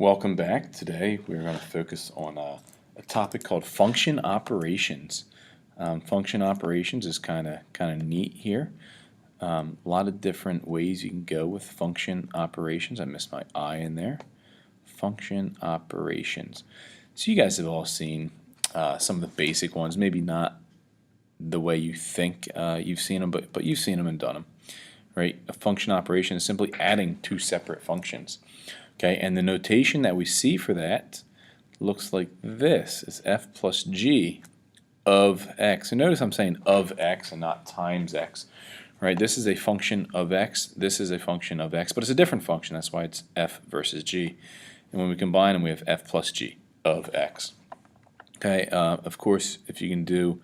Welcome back. Today we're going to focus on a topic called function operations. Function operations is kind of neat here. A lot of different ways you can go with function operations. I missed my I in there. Function operations. So you guys have all seen some of the basic ones. Maybe not the way you think you've seen them, but you've seen them and done them. Right? A function operation is simply adding two separate functions. Okay, and the notation that we see for that looks like this. It's f plus g of x. And notice I'm saying of x and not times x. Right? This is a function of x. This is a function of x, but it's a different function. That's why it's f versus g. And when we combine them, we have f plus g of x. Okay. Of course, if you can do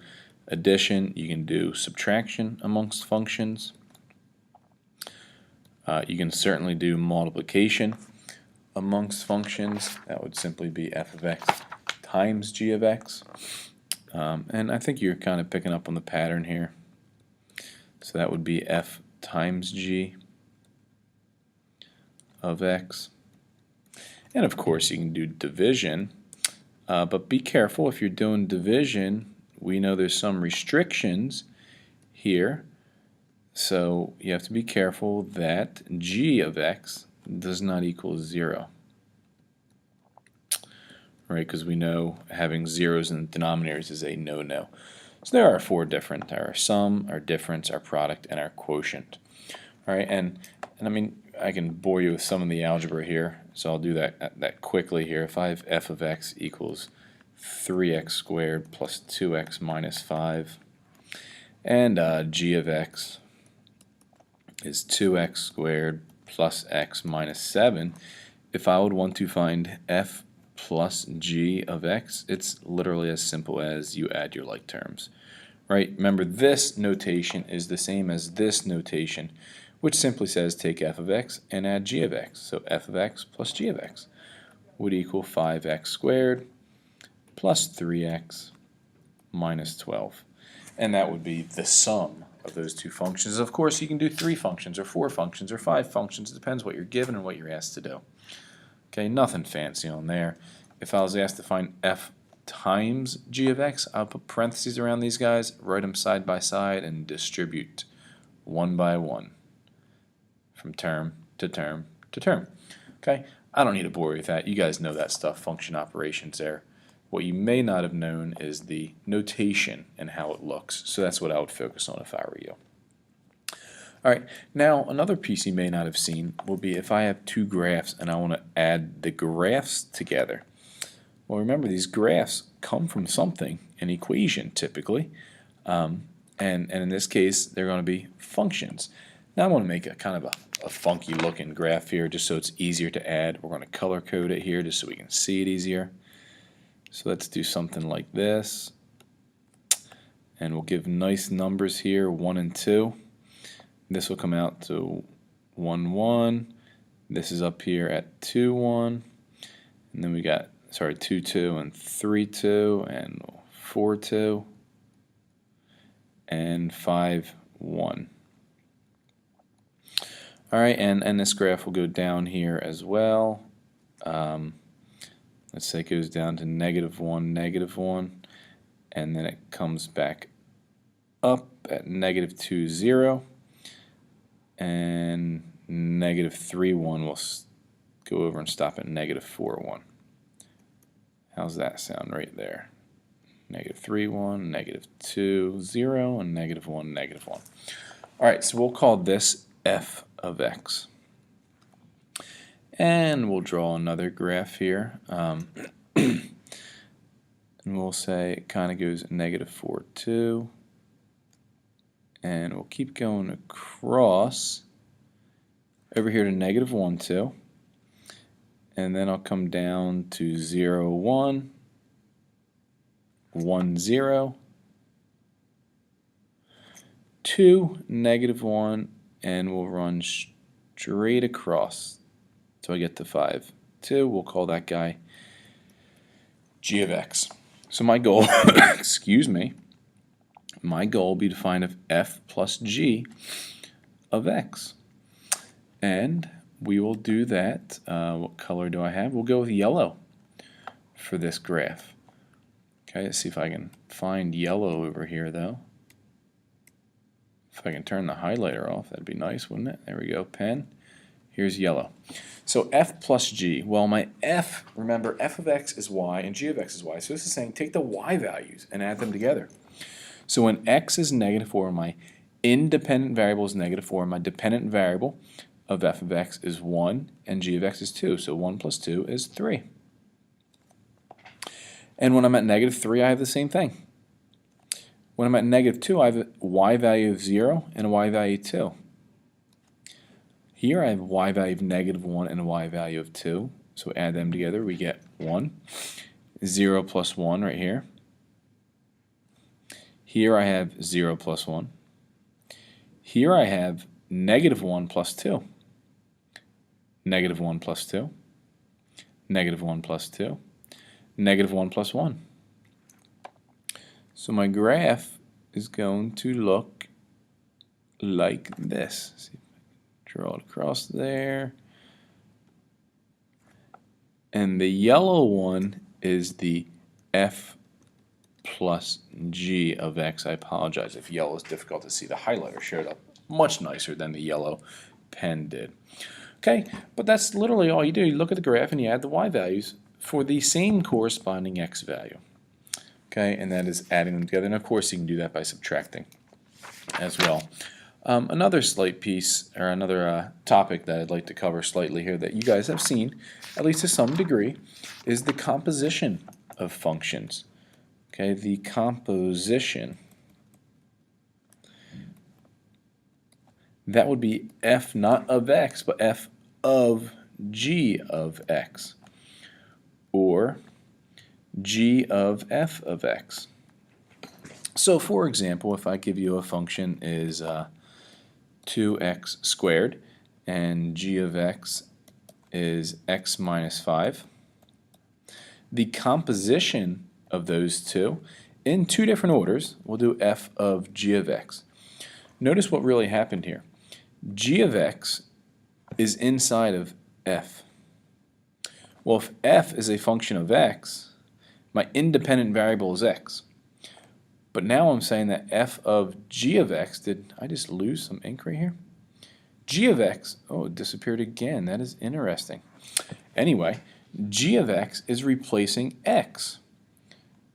addition, you can do subtraction amongst functions. You can certainly do multiplication amongst functions. That would simply be f of x times g of x. And I think you're kind of picking up on the pattern here. So that would be f times g of x. And of course you can do division, but be careful if you're doing division. We know there's some restrictions here, so you have to be careful that g of x does not equal 0. Right, because we know having zeros in the denominators is a no-no. So there are four different. Our sum, our difference, our product, and our quotient. All right, and I mean, I can bore you with some of the algebra here, so I'll do that quickly here. If I have f of x equals 3x squared plus 2x minus 5, and g of x is 2x squared plus x minus 7, if I would want to find f plus g of x, it's literally as simple as you add your like terms. Right? Remember, this notation is the same as this notation, which simply says take f of x and add g of x. So f of x plus g of x would equal 5x squared plus 3x minus 12. And that would be the sum of those two functions. Of course, you can do 3 functions or 4 functions or 5 functions. It depends what you're given and what you're asked to do. Okay, nothing fancy on there. If I was asked to find f times g of x, I'll put parentheses around these guys, write them side by side, and distribute one by one from term to term to term. Okay, I don't need to bore you with that. You guys know that stuff, function operations there. What you may not have known is the notation and how it looks. So that's what I would focus on if I were you. All right, now another piece you may not have seen will be if I have two graphs and I want to add the graphs together. Well, remember, these graphs come from something, an equation typically, and in this case they're going to be functions. Now I want to make a kind of a funky looking graph here just so it's easier to add. We're going to color code it here just so we can see it easier. So let's do something like this, and we'll give nice numbers here, 1 and 2. This will come out to 1, 1. This is up here at 2, 1. And then we got, 2, 2, and 3, 2, and 4, 2, and 5, 1. All right, and this graph will go down here as well. Let's say it goes down to -1, -1, and then it comes back up at -2, 0. And -3, 1 will go over and stop at -4, 1. How's that sound right there? -3, 1, -2, 0, and -1, -1. All right, so we'll call this f of x. And we'll draw another graph here. And we'll say it kind of goes -4, 2. And we'll keep going across over here to -1, 2. And then I'll come down to 0, 1, 1, 0, 2, -1, and we'll run straight across till I get to 5, 2. We'll call that guy g of x. So my goal, excuse me, my goal will be to find f plus g of x. And we will do that. What color do I have? We'll go with yellow for this graph. Okay, let's see if I can find yellow over here though. If I can turn the highlighter off, that'd be nice, wouldn't it? There we go, pen. Here's yellow. So f plus g, well my f, remember f of x is y and g of x is y, so this is saying take the y values and add them together. So when x is -4, my independent variable is -4, my dependent variable of f of x is 1 and g of x is 2, so 1 plus 2 is 3. And when I'm at -3, I have the same thing. When I'm at -2, I have a y value of 0 and a y value of 2. Here I have a y value of -1 and a y value of 2. So add them together, we get 1. 0 plus 1 right here. Here I have 0 plus 1. Here I have -1 plus 2. -1 plus 2. -1 plus 2. -1 plus 1. So my graph is going to look like this. See, draw it across there. And the yellow one is the f plus g of x. I apologize if yellow is difficult to see. The highlighter showed up much nicer than the yellow pen did. Okay, but that's literally all you do. You look at the graph and you add the y values for the same corresponding x value. Okay, and that is adding them together. And of course you can do that by subtracting as well. Another slight piece, or another topic that I'd like to cover slightly here that you guys have seen, at least to some degree, is the composition of functions. Okay, the composition. That would be f not of x, but f of g of x, or g of f of x. So for example, if I give you a function is 2x squared and g of x is x minus 5, the composition of those two in two different orders, we'll do f of g of x. Notice what really happened here. G of x is inside of f. Well, if f is a function of x, my independent variable is x. But now I'm saying that f of g of x, did I just lose some ink right here? G of x, oh, it disappeared again. That is interesting. Anyway, g of x is replacing x.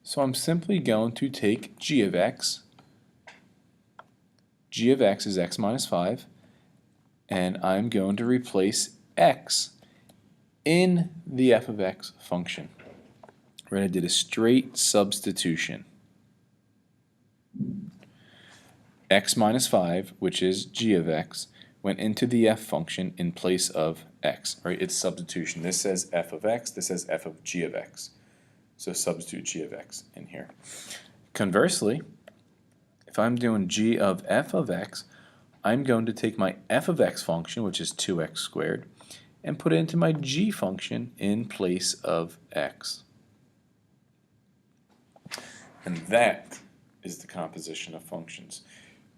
So I'm simply going to take g of x. G of x is x minus 5. And I'm going to replace x in the f of x function. Right, I did a straight substitution. X minus 5, which is g of x, went into the f function in place of x. Right, it's substitution. This says f of x, this says f of g of x. So substitute g of x in here. Conversely, if I'm doing g of f of x, I'm going to take my f of x function, which is 2x squared, and put it into my g function in place of x. And that is the composition of functions.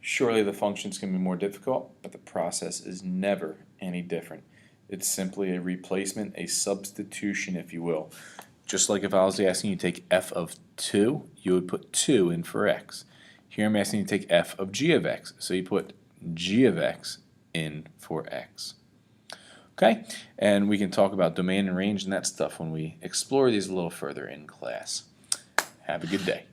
Surely the functions can be more difficult, but the process is never any different. It's simply a replacement, a substitution, if you will. Just like if I was asking you to take f of 2, you would put 2 in for x. Here I'm asking you to take f of g of x, so you put g of x in for x. Okay, and we can talk about domain and range and that stuff when we explore these a little further in class. Have a good day.